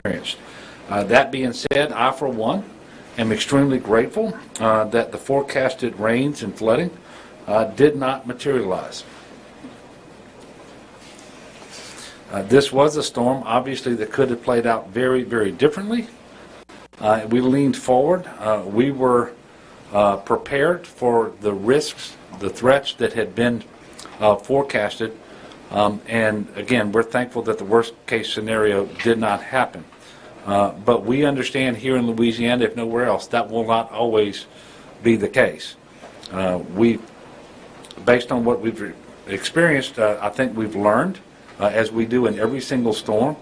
experienced. That being said, I, for one, am extremely grateful that the forecasted rains and flooding did not materialize. This was a storm, obviously, that could have played out very, very differently. We leaned forward. We were prepared for the risks, the threats that had been forecasted. And again, we're thankful that the worst case scenario did not happen. But we understand here in Louisiana, if nowhere else, that will not always be the case. Based on what we've experienced, I think we've learned, as we do in every single storm,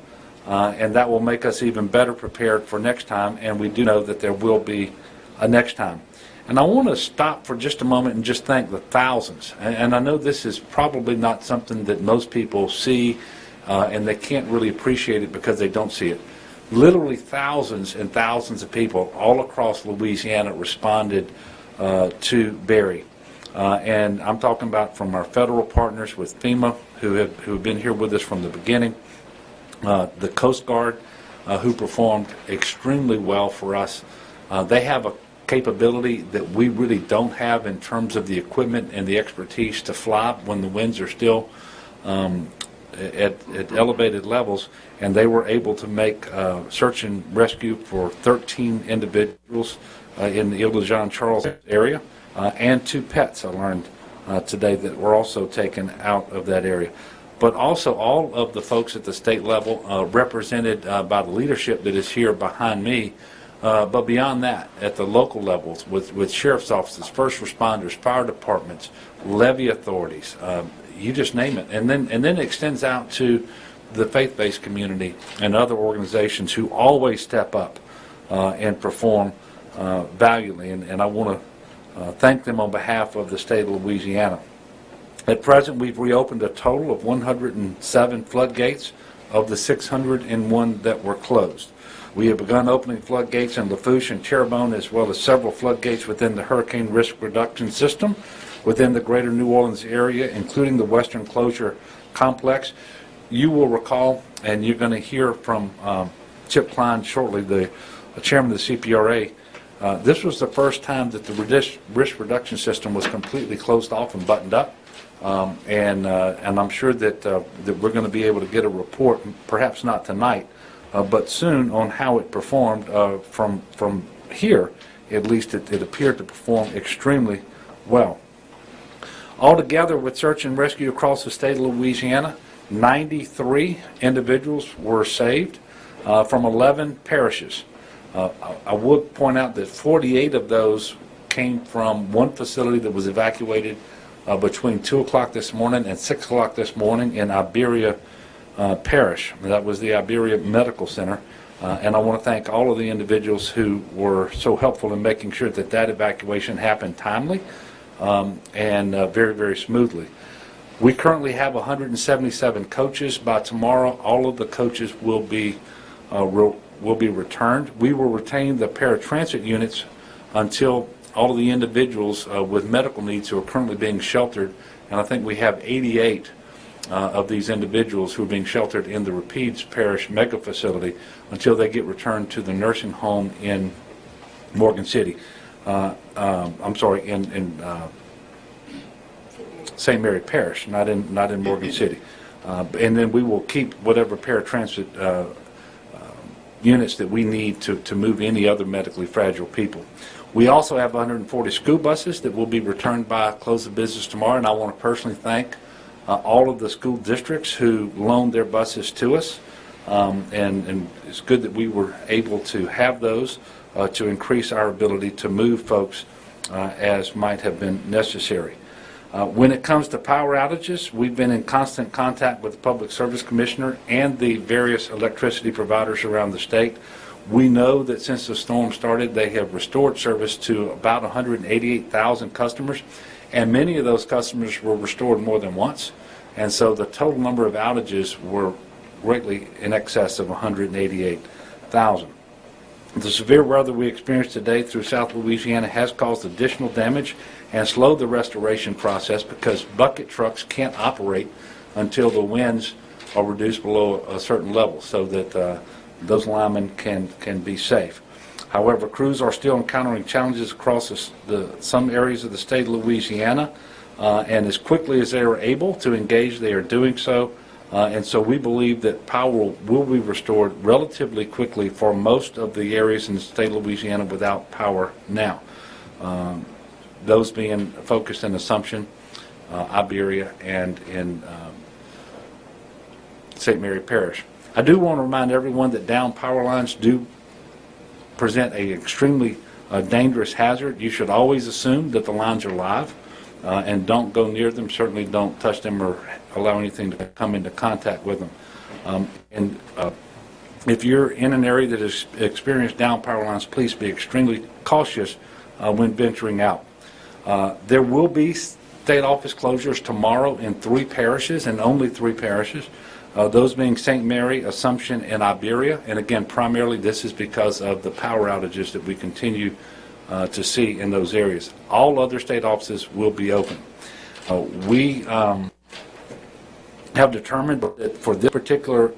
and that will make us even better prepared for next time, and we do know that there will be a next time. And I want to stop for just a moment and just thank the thousands. And I know this is probably not something that most people see, and they can't really appreciate it because they don't see it. Literally thousands and thousands of people all across Louisiana responded to Barry. And I'm talking about from our federal partners with FEMA, who have been here with us from the beginning, the Coast Guard, who performed extremely well for us. They have a capability that we really don't have in terms of the equipment and the expertise to fly when the winds are still at elevated levels, and they were able to make search and rescue for 13 individuals in the Ile de Jean Charles area, and 2 pets, I learned today, that were also taken out of that area. But also all of the folks at the state level, represented by the leadership that is here behind me. But beyond that, at the local levels, with sheriff's offices, first responders, fire departments, levee authorities, you just name it. And then it extends out to the faith-based community and other organizations who always step up and perform valiantly. And I want to thank them on behalf of the state of Louisiana. At present, we've reopened a total of 107 floodgates of the 601 that were closed. We have begun opening floodgates in Lafourche and Terrebonne, as well as several floodgates within the hurricane risk reduction system within the greater New Orleans area, including the Western Closure Complex. You will recall, and you're going to hear from Chip Klein shortly, the chairman of the CPRA, this was the first time that the risk reduction system was completely closed off and buttoned up. And I'm sure that we're going to be able to get a report, perhaps not tonight, but soon, on how it performed from here. At least it appeared to perform extremely well. Altogether, with search and rescue across the state of Louisiana, 93 individuals were saved from 11 parishes. I would point out that 48 of those came from one facility that was evacuated between 2 o'clock this morning and 6 o'clock this morning in Iberia Parish. That was the Iberia Medical Center. And I want to thank all of the individuals who were so helpful in making sure that that evacuation happened timely and very, very smoothly. We currently have 177 coaches. By tomorrow, all of the coaches will be returned. We will retain the paratransit units until all of the individuals with medical needs who are currently being sheltered, and I think we have 88 of these individuals who are being sheltered in the Rapides Parish mega facility until they get returned to the nursing home in Morgan City. I'm sorry, in St. Mary Parish, not in Morgan City. And then we will keep whatever paratransit units that we need to move any other medically fragile people. We also have 140 school buses that will be returned by close of business tomorrow, and I want to personally thank all of the school districts who loaned their buses to us, and it's good that we were able to have those to increase our ability to move folks as might have been necessary. When it comes to power outages, we've been in constant contact with the Public Service Commissioner and the various electricity providers around the state. We know that since the storm started, they have restored service to about 188,000 customers, and many of those customers were restored more than once, and so the total number of outages were greatly in excess of 188,000. The severe weather we experienced today through South Louisiana has caused additional damage and slowed the restoration process because bucket trucks can't operate until the winds are reduced below a certain level, so that those linemen can be safe. However, crews are still encountering challenges across some areas of the state of Louisiana, and as quickly as they are able to engage, they are doing so. And so we believe that power will be restored relatively quickly for most of the areas in the state of Louisiana without power now. Those being focused in Assumption, Iberia, and in St. Mary Parish. I do want to remind everyone that downed power lines do present an extremely dangerous hazard. You should always assume that the lines are live and don't go near them. Certainly don't touch them or allow anything to come into contact with them. If you're in an area that has experienced downed power lines, please be extremely cautious when venturing out. There will be state office closures tomorrow in 3 parishes, and only 3 parishes. Those being St. Mary, Assumption, and Iberia. And again, primarily this is because of the power outages that we continue to see in those areas. All other state offices will be open. We have determined that for this particular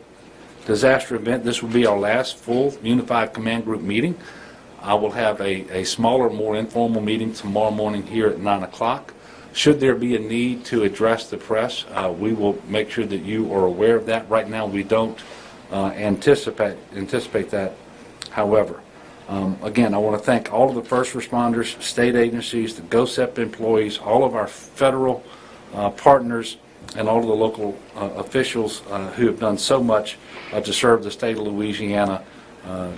disaster event, this will be our last full Unified Command Group meeting. I will have a smaller, more informal meeting tomorrow morning here at 9 o'clock. Should there be a need to address the press, we will make sure that you are aware of that. Right now, we don't anticipate that. However, again, I want to thank all of the first responders, state agencies, the GOSEP employees, all of our federal partners, and all of the local officials who have done so much to serve the state of Louisiana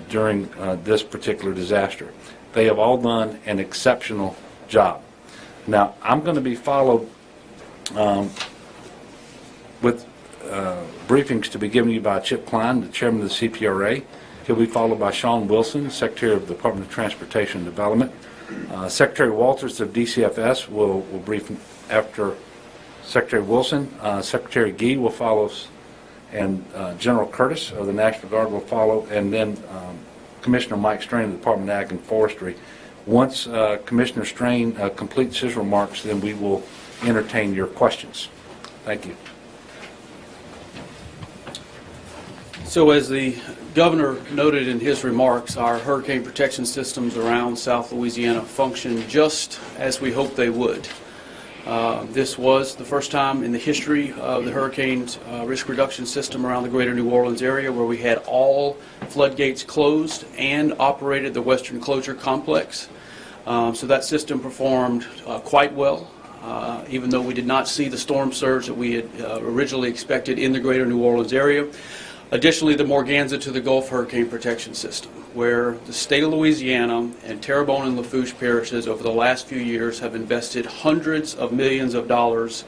during this particular disaster. They have all done an exceptional job. Now, I'm going to be followed with briefings to be given you by Chip Klein, the chairman of the CPRA. He'll be followed by Sean Wilson, Secretary of the Department of Transportation and Development. Secretary Walters of DCFS will brief after Secretary Wilson. Secretary Gee will follow us, and General Curtis of the National Guard will follow, and then Commissioner Mike Strain of the Department of Ag and Forestry. Once Commissioner Strain completes his remarks, then we will entertain your questions. Thank you. So as the Governor noted in his remarks, our hurricane protection systems around South Louisiana function just as we hoped they would. This was the first time in the history of the hurricane risk reduction system around the greater New Orleans area where we had all floodgates closed and operated the Western Closure Complex. So that system performed quite well, even though we did not see the storm surge that we had originally expected in the greater New Orleans area. Additionally, the Morganza to the Gulf Hurricane Protection System, where the state of Louisiana and Terrebonne and Lafourche parishes over the last few years have invested hundreds of millions of dollars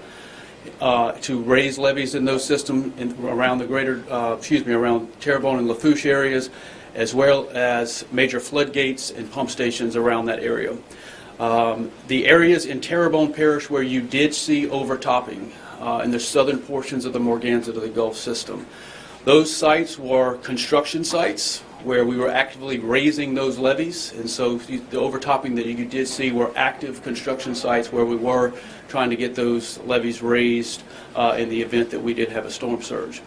to raise levees in those systems around the around Terrebonne and Lafourche areas, as well as major floodgates and pump stations around that area. The areas in Terrebonne Parish where you did see overtopping in the southern portions of the Morganza to the Gulf system, those sites were construction sites where we were actively raising those levees, and so the overtopping that you did see were active construction sites where we were trying to get those levees raised in the event that we did have a storm surge.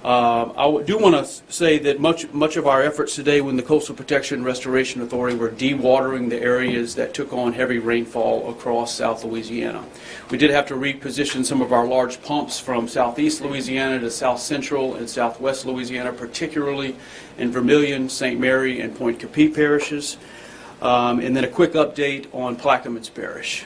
I do want to say that much of our efforts today when the Coastal Protection and Restoration Authority were dewatering the areas that took on heavy rainfall across South Louisiana. We did have to reposition some of our large pumps from southeast Louisiana to south central and southwest Louisiana, particularly in Vermilion, St. Mary, and Point Capee parishes. And then a quick update on Plaquemines Parish.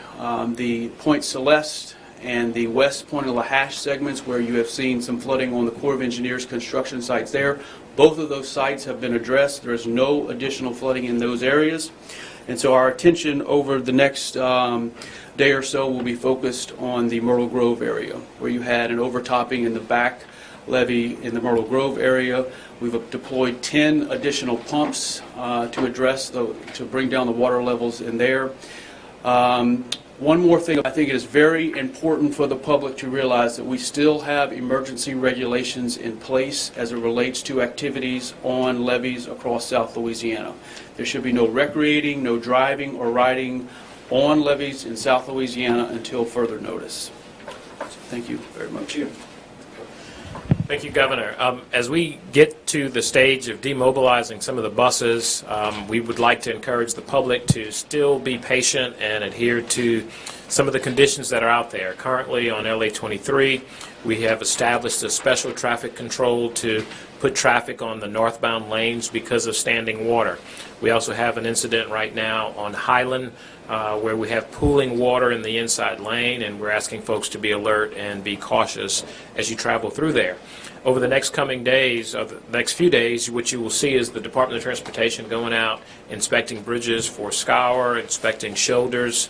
The Point Celeste and the West Point of Lahash segments where you have seen some flooding on the Corps of Engineers construction sites there. Both of those sites have been addressed. There is no additional flooding in those areas. And so our attention over the next day or so will be focused on the Myrtle Grove area where you had an overtopping in the back levee in the Myrtle Grove area. We've deployed 10 additional pumps to bring down the water levels in there. One more thing, I think it is very important for the public to realize that we still have emergency regulations in place as it relates to activities on levees across South Louisiana. There should be no recreating, no driving or riding on levees in South Louisiana until further notice. So thank you very much. Thank you. Thank you, Governor. As we get to the stage of demobilizing some of the buses, we would like to encourage the public to still be patient and adhere to some of the conditions that are out there. Currently on LA 23, we have established a special traffic control to put traffic on the northbound lanes because of standing water. We also have an incident right now on Highland where we have pooling water in the inside lane, and we're asking folks to be alert and be cautious as you travel through there. Over the next coming days, or the next few days, what you will see is the Department of Transportation going out, inspecting bridges for scour, inspecting shoulders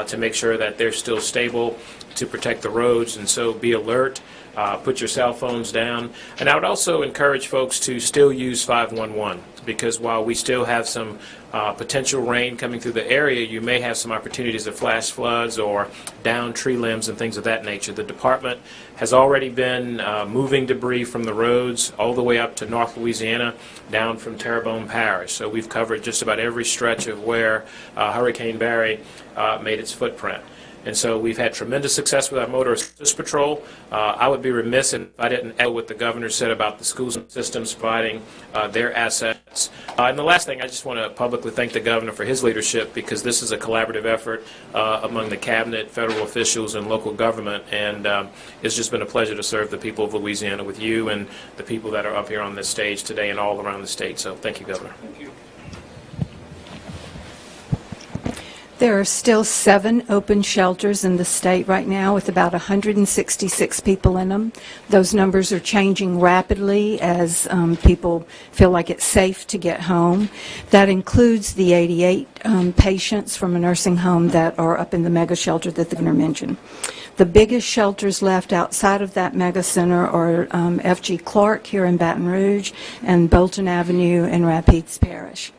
to make sure that they're still stable to protect the roads, and so be alert. Put your cell phones down. And I would also encourage folks to still use 511, because while we still have some potential rain coming through the area, you may have some opportunities of flash floods or downed tree limbs and things of that nature. The department has already been moving debris from the roads all the way up to North Louisiana, down from Terrebonne Parish. So we've covered just about every stretch of where Hurricane Barry made its footprint. And so we've had tremendous success with our motor assist patrol. I would be remiss if I didn't echo what the governor said about the schools and systems providing their assets. And the last thing, I just want to publicly thank the governor for his leadership, because this is a collaborative effort among the cabinet, federal officials, and local government. And it's just been a pleasure to serve the people of Louisiana with you and the people that are up here on this stage today and all around the state. So thank you, Governor. Thank you. There are still 7 open shelters in the state right now with about 166 people in them. Those numbers are changing rapidly as people feel like it's safe to get home. That includes the 88 patients from a nursing home that are up in the mega shelter that the governor mentioned. The biggest shelters left outside of that mega center are F.G. Clark here in Baton Rouge and Bolton Avenue in Rapides Parish.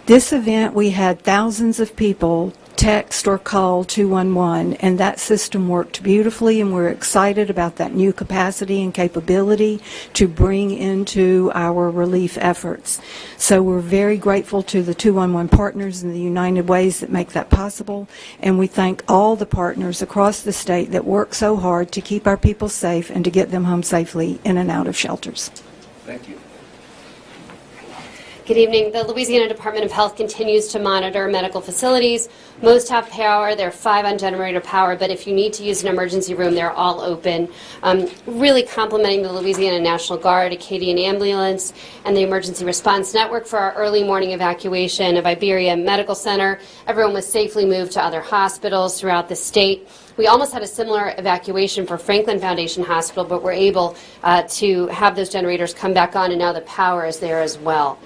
This event, we had thousands of people text or call 211, and that system worked beautifully, and we're excited about that new capacity and capability to bring into our relief efforts. So we're very grateful to the 211 partners and the United Ways that make that possible, and we thank all the partners across the state that work so hard to keep our people safe and to get them home safely in and out of shelters. Thank you. Good evening. The Louisiana Department of Health continues to monitor medical facilities. Most have power. There are 5 on generator power, but if you need to use an emergency room, they're all open. Really complimenting the Louisiana National Guard, Acadian Ambulance, and the Emergency Response Network for our early morning evacuation of Iberia Medical Center. Everyone was safely moved to other hospitals throughout the state. We almost had a similar evacuation for Franklin Foundation Hospital, but we're able to have those generators come back on, and now the power is there as well.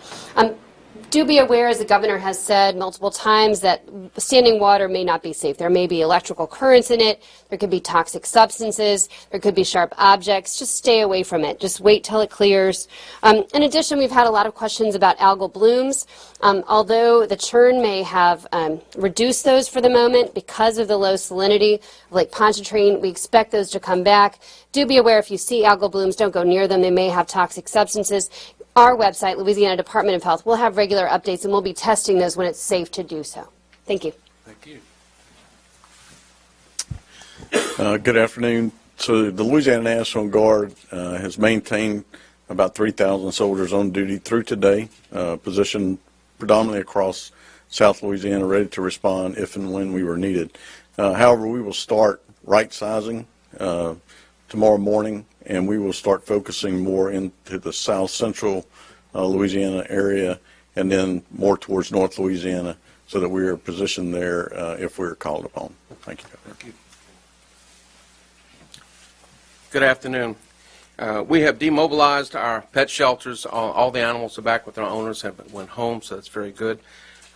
Do be aware, as the governor has said multiple times, that standing water may not be safe. There may be electrical currents in it. There could be toxic substances. There could be sharp objects. Just stay away from it. Just wait till it clears. In addition, we've had a lot of questions about algal blooms. Although the churn may have reduced those for the moment because of the low salinity of Lake Pontchartrain, we expect those to come back. Do be aware, if you see algal blooms, don't go near them. They may have toxic substances. Our website, Louisiana Department of Health, will have regular updates, and we'll be testing those when it's safe to do so. Thank you. Thank you. Good afternoon. So the Louisiana National Guard has maintained about 3,000 soldiers on duty through today, positioned predominantly across South Louisiana, ready to respond if and when we were needed. However, we will start right-sizing tomorrow morning, and we will start focusing more into the south-central Louisiana area and then more towards North Louisiana so that we are positioned there if we're called upon. Thank you. Thank you. Good afternoon. We have demobilized our pet shelters. All the animals are back with their owners, have went home, so that's very good.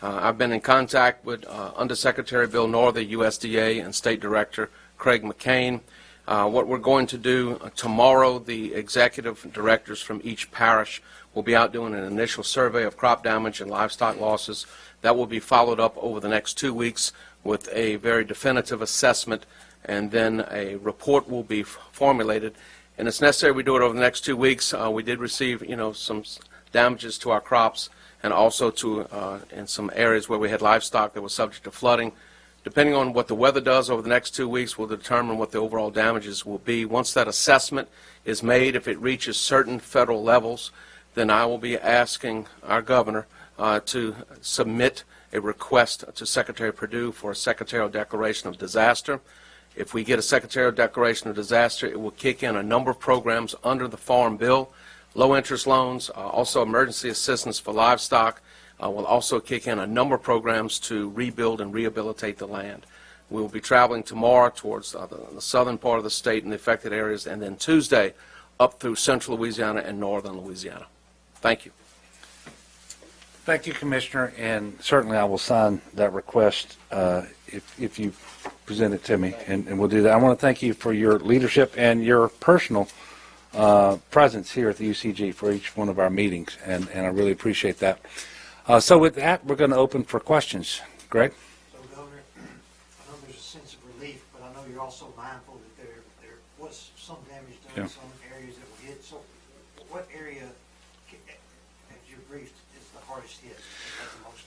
I've been in contact with Undersecretary Bill Norther, USDA, and State Director Craig McCain. What we're going to do tomorrow, the executive directors from each parish will be out doing an initial survey of crop damage and livestock losses. That will be followed up over the next 2 weeks with a very definitive assessment, and then a report will be formulated. And it's necessary we do it over the next 2 weeks. We did receive, some damages to our crops, and also to in some areas where we had livestock that was subject to flooding. Depending on what the weather does over the next 2 weeks will determine what the overall damages will be. Once that assessment is made, if it reaches certain federal levels, then I will be asking our governor to submit a request to Secretary Perdue for a secretarial declaration of disaster. If we get a secretarial declaration of disaster, it will kick in a number of programs under the Farm Bill, low interest loans, also emergency assistance for livestock, will also kick in a number of programs to rebuild and rehabilitate the land. We will be traveling tomorrow towards the southern part of the state and the affected areas, and then Tuesday up through central Louisiana and northern Louisiana. Thank you. Thank you, Commissioner, and certainly I will sign that request if you present it to me, and we'll do that. I want to thank you for your leadership and your personal presence here at the UCG for each one of our meetings, and I really appreciate that. So with that, we're going to open for questions. Greg? So, Governor, I know there's a sense of relief, but I know you're also mindful that there was some damage done in some areas that were hit. So what area, as you briefed, is the hardest hit? That's the most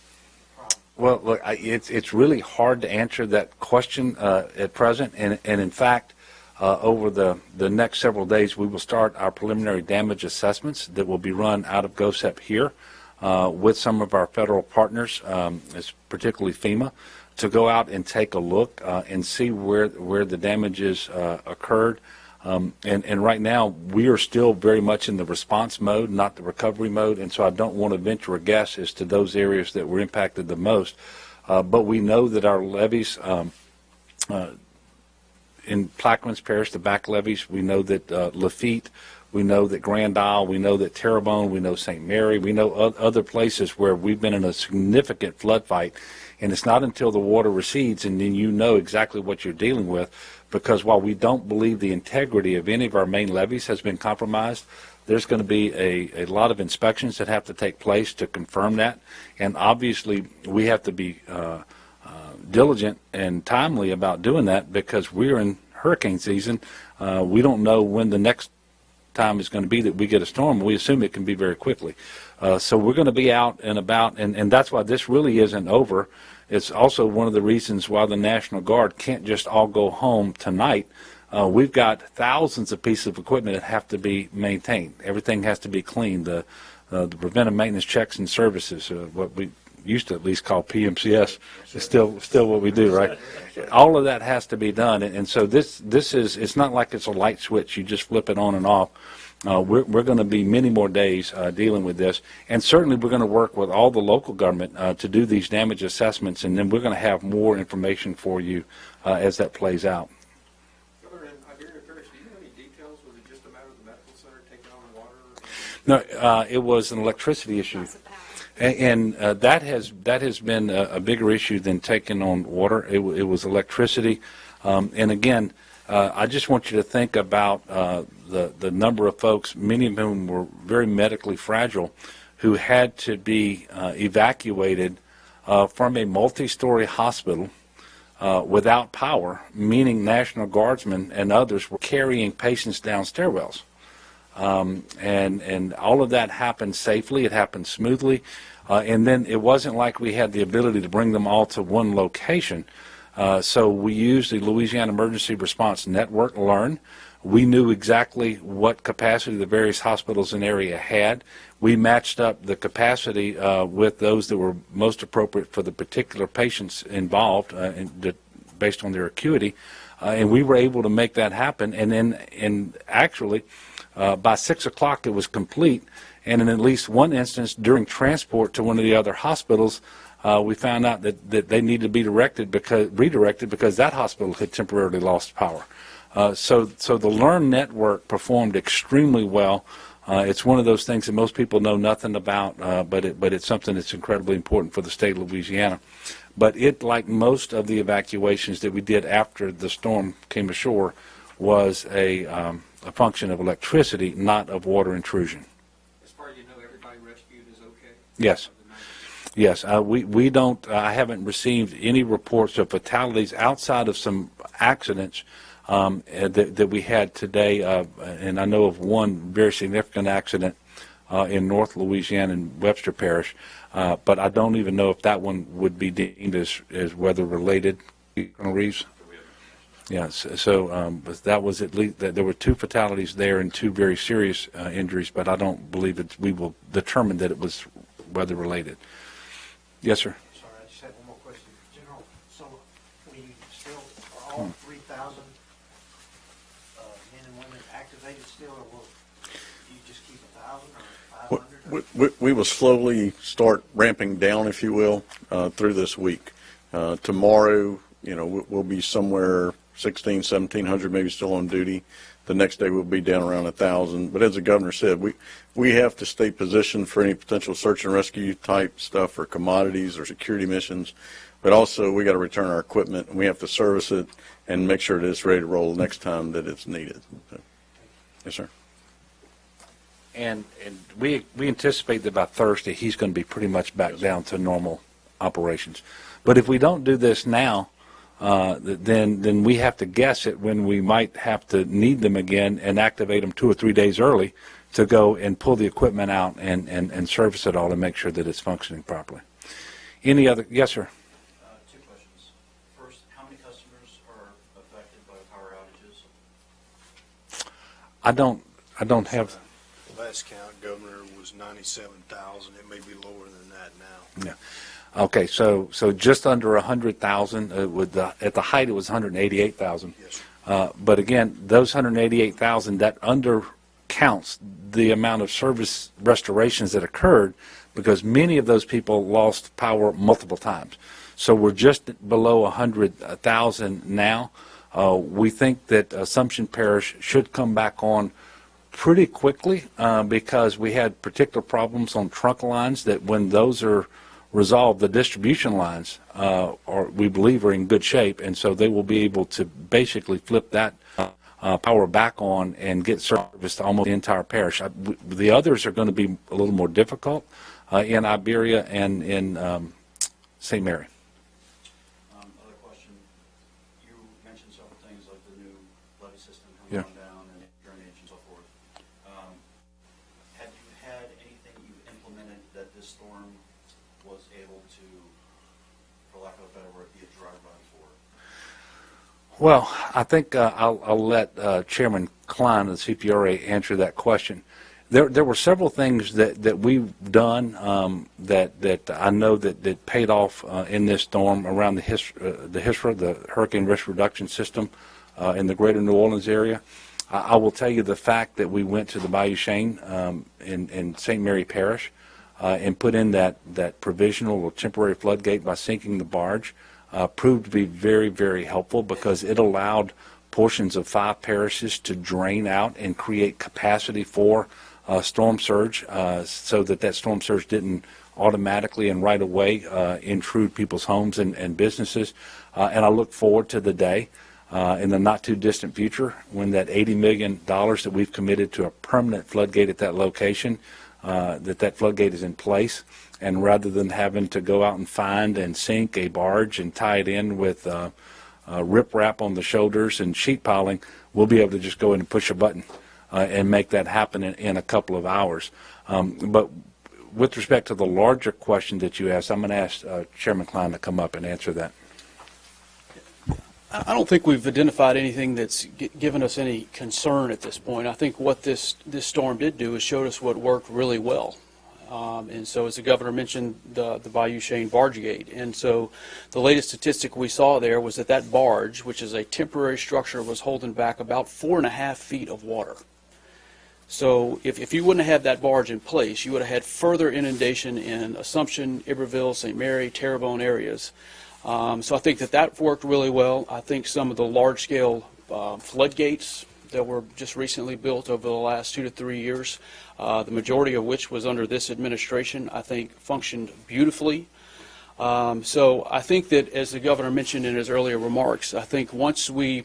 problem? Well, look, it's really hard to answer that question at present, and in fact, over the next several days, we will start our preliminary damage assessments that will be run out of GOSEP here with some of our federal partners, particularly FEMA, to go out and take a look and see where the damages occurred. And right now, we are still very much in the response mode, not the recovery mode, and so I don't want to venture a guess as to those areas that were impacted the most. But we know that our levees in Plaquemines Parish, the back levees, we know that Lafitte, we know that Grand Isle, we know that Terrebonne, we know St. Mary, we know other places where we've been in a significant flood fight, and it's not until the water recedes and then you know exactly what you're dealing with, because while we don't believe the integrity of any of our main levees has been compromised, there's going to be a lot of inspections that have to take place to confirm that, and obviously we have to be diligent and timely about doing that because we're in hurricane season. We don't know when the next time is going to be that we get a storm. We assume it can be very quickly. So we're going to be out and about, and that's why this really isn't over. It's also one of the reasons why the National Guard can't just all go home tonight. We've got thousands of pieces of equipment that have to be maintained. Everything has to be cleaned. The preventive maintenance checks and services, what we used to at least call PMCS, is still what we do, right? All of that has to be done, and so this is, it's not like it's a light switch. You just flip it on and off. We're going to be many more days dealing with this, and certainly we're going to work with all the local government to do these damage assessments, and then we're going to have more information for you as that plays out. Governor, in Iberia Parish, do you have any details? Was it just a matter of the medical center taking on water? No, it was an electricity issue. And that has been a bigger issue than taking on water. It was electricity, and again, I just want you to think about the number of folks, many of whom were very medically fragile, who had to be evacuated from a multi-story hospital without power, meaning National Guardsmen and others were carrying patients down stairwells. And all of that happened safely. It happened smoothly. And then it wasn't like we had the ability to bring them all to one location. So we used the Louisiana Emergency Response Network, LEARN. We knew exactly what capacity the various hospitals in the area had. We matched up the capacity with those that were most appropriate for the particular patients involved based on their acuity. And we were able to make that happen. And then actually, by 6 o'clock, it was complete, and in at least one instance during transport to one of the other hospitals, we found out that they needed to be redirected because that hospital had temporarily lost power. So the LEARN network performed extremely well. It's one of those things that most people know nothing about, but it's something that's incredibly important for the state of Louisiana. But it, like most of the evacuations that we did after the storm came ashore, was a function of electricity, not of water intrusion. As far as you know, everybody rescued is okay? Yes. Yes. We don't, I haven't received any reports of fatalities outside of some accidents that we had today, and I know of one very significant accident in North Louisiana in Webster Parish, but I don't even know if that one would be deemed as weather related. Colonel Reeves? Yes. So but that was at least that there were 2 fatalities there and 2 very serious injuries, but I don't believe that we will determine that it was weather related. Yes, sir. Sorry, I just had one more question. General, so we still are all 3,000 men and women activated still, or will you just keep 1,000 or 500? We will slowly start ramping down, if you will, through this week. Tomorrow, we'll be somewhere 1,600, 1,700 maybe still on duty. The next day we'll be down around 1,000. But as the governor said, we have to stay positioned for any potential search and rescue type stuff or commodities or security missions. But also we got to return our equipment and we have to service it and make sure that it's ready to roll the next time that it's needed. So, yes, sir. And we anticipate that by Thursday he's going to be pretty much back down to normal operations. But if we don't do this now, then we have to guess at when we might have to need them again and activate them 2 or 3 days early to go and pull the equipment out and service it all and make sure that it's functioning properly. Any other? Yes, sir. 2 questions. First, how many customers are affected by power outages? I don't have. Last count, Governor, was 97,000. It may be lower than that now. Yeah. Okay, so just under 100,000. At the height, it was 188,000. Yes. But again, those 188,000 that undercounts the amount of service restorations that occurred, because many of those people lost power multiple times. So we're just below 100,000 now. We think that Assumption Parish should come back on pretty quickly because we had particular problems on trunk lines that when those are resolved, the distribution lines we believe are in good shape, and so they will be able to basically flip that power back on and get service to almost the entire parish. The others are going to be a little more difficult in Iberia and in St. Mary. Other question, you mentioned several things like the new levee system coming on down and drainage and so forth. Have you had anything you've implemented that this storm was able to, for lack of a better word, be a dry run for? Well, I think I'll let Chairman Klein of the CPRA answer that question. There were several things that we've done that I know that paid off in this storm around the HISRA, the Hurricane Risk Reduction System in the greater New Orleans area. I will tell you the fact that we went to the Bayou Chene in St. Mary Parish and put in that provisional or temporary floodgate by sinking the barge proved to be very, very helpful because it allowed portions of 5 parishes to drain out and create capacity for storm surge so that storm surge didn't automatically and right away intrude people's homes and businesses. And I look forward to the day in the not too distant future when that $80 million that we've committed to a permanent floodgate at that location, that floodgate is in place. And rather than having to go out and find and sink a barge and tie it in with riprap on the shoulders and sheet piling, we'll be able to just go in and push a button and make that happen in a couple of hours. But with respect to the larger question that you asked, I'm going to ask Chairman Klein to come up and answer that. I don't think we've identified anything that's given us any concern at this point. I think what this storm did do is showed us what worked really well. And so, as the governor mentioned, the Bayou Chene barge gate. And so the latest statistic we saw there was that barge, which is a temporary structure, was holding back about 4.5 feet of water. So if you wouldn't have had that barge in place, you would have had further inundation in Assumption, Iberville, St. Mary, Terrebonne areas. So I think that worked really well. I think some of the large-scale floodgates that were just recently built over the last 2 to 3 years, the majority of which was under this administration, I think functioned beautifully. So I think that, as the governor mentioned in his earlier remarks, I think once we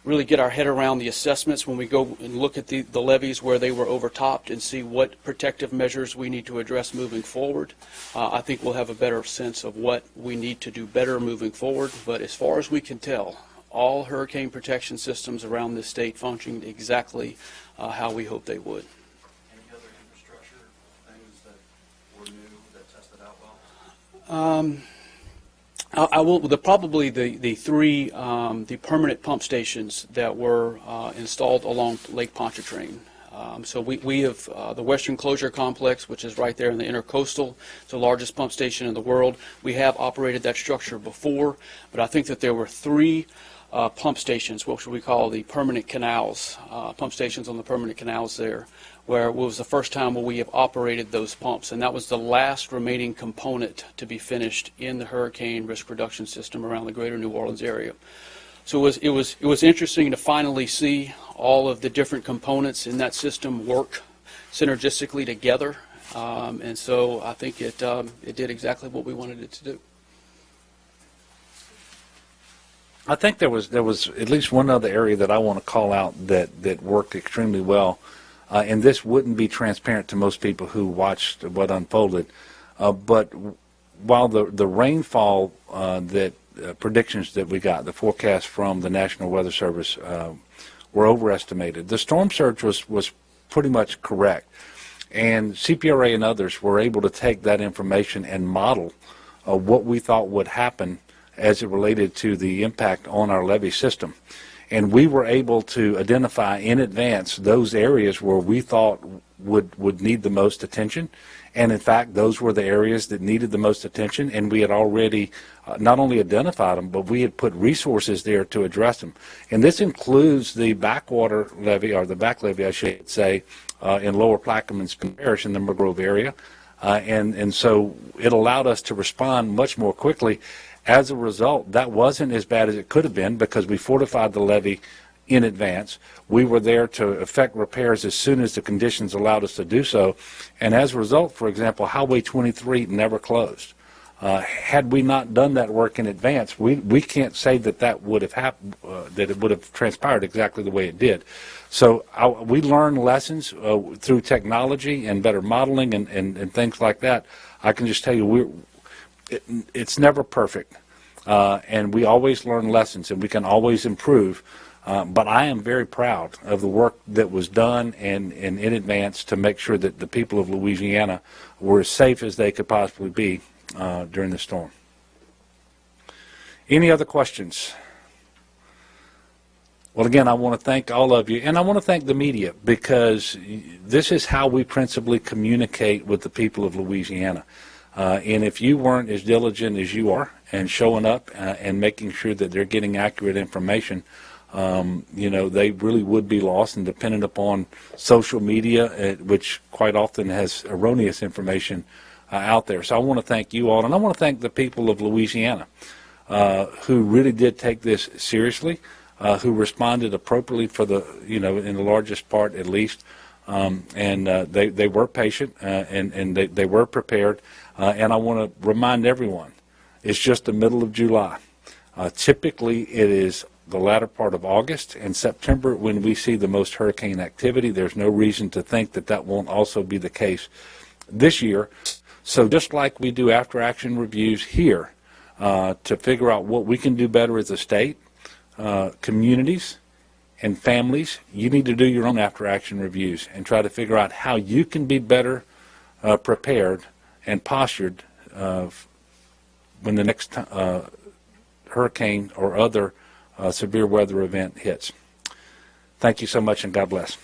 really get our head around the assessments, when we go and look at the levees where they were overtopped and see what protective measures we need to address moving forward, I think we'll have a better sense of what we need to do better moving forward. But as far as we can tell, all hurricane protection systems around this state functioned exactly how we hoped they would. Any other infrastructure things that were new that tested out well? I will. Probably the three the permanent pump stations that were installed along Lake Pontchartrain. So we have the Western Closure Complex, which is right there in the intercoastal. It's the largest pump station in the world. We have operated that structure before, but I think that there were three pump stations, what we call the permanent canals, pump stations on the permanent canals there, where it was the first time where we have operated those pumps, and that was the last remaining component to be finished in the hurricane risk reduction system around the greater New Orleans area. So it was interesting to finally see all of the different components in that system work synergistically together, and so I think it did exactly what we wanted it to do. I think there was at least one other area that I want to call out that worked extremely well. And this wouldn't be transparent to most people who watched what unfolded. But while the rainfall predictions that we got, the forecast from the National Weather Service, were overestimated, the storm surge was pretty much correct. And CPRA and others were able to take that information and model what we thought would happen as it related to the impact on our levee system. And we were able to identify in advance those areas where we thought would need the most attention. And in fact, those were the areas that needed the most attention. And we had already not only identified them, but we had put resources there to address them. And this includes the backwater levee, or the back levee, I should say, in Lower Plaquemines Parish in the Mergrove area. And so it allowed us to respond much more quickly. As a result, that wasn't as bad as it could have been because we fortified the levee in advance. We were there to effect repairs as soon as the conditions allowed us to do so. And as a result, for example, Highway 23 never closed. Had we not done that work in advance, we can't say that would have happened, that it would have transpired exactly the way it did. So we learned lessons through technology and better modeling and things like that. I can just tell you it's never perfect, and we always learn lessons, and we can always improve. But I am very proud of the work that was done and in advance to make sure that the people of Louisiana were as safe as they could possibly be during the storm. Any other questions? Well, again, I want to thank all of you, and I want to thank the media, because this is how we principally communicate with the people of Louisiana. And if you weren't as diligent as you are and showing up and making sure that they're getting accurate information, they really would be lost and dependent upon social media, which quite often has erroneous information out there. So I want to thank you all, and I want to thank the people of Louisiana who really did take this seriously, who responded appropriately for in the largest part at least. And they were patient and they were prepared. And I want to remind everyone, it's just the middle of July. Typically, it is the latter part of August and September when we see the most hurricane activity. There's no reason to think that won't also be the case this year. So just like we do after-action reviews here to figure out what we can do better as a state, communities, and families, you need to do your own after-action reviews and try to figure out how you can be better prepared and postured when the next hurricane or other severe weather event hits. Thank you so much, and God bless.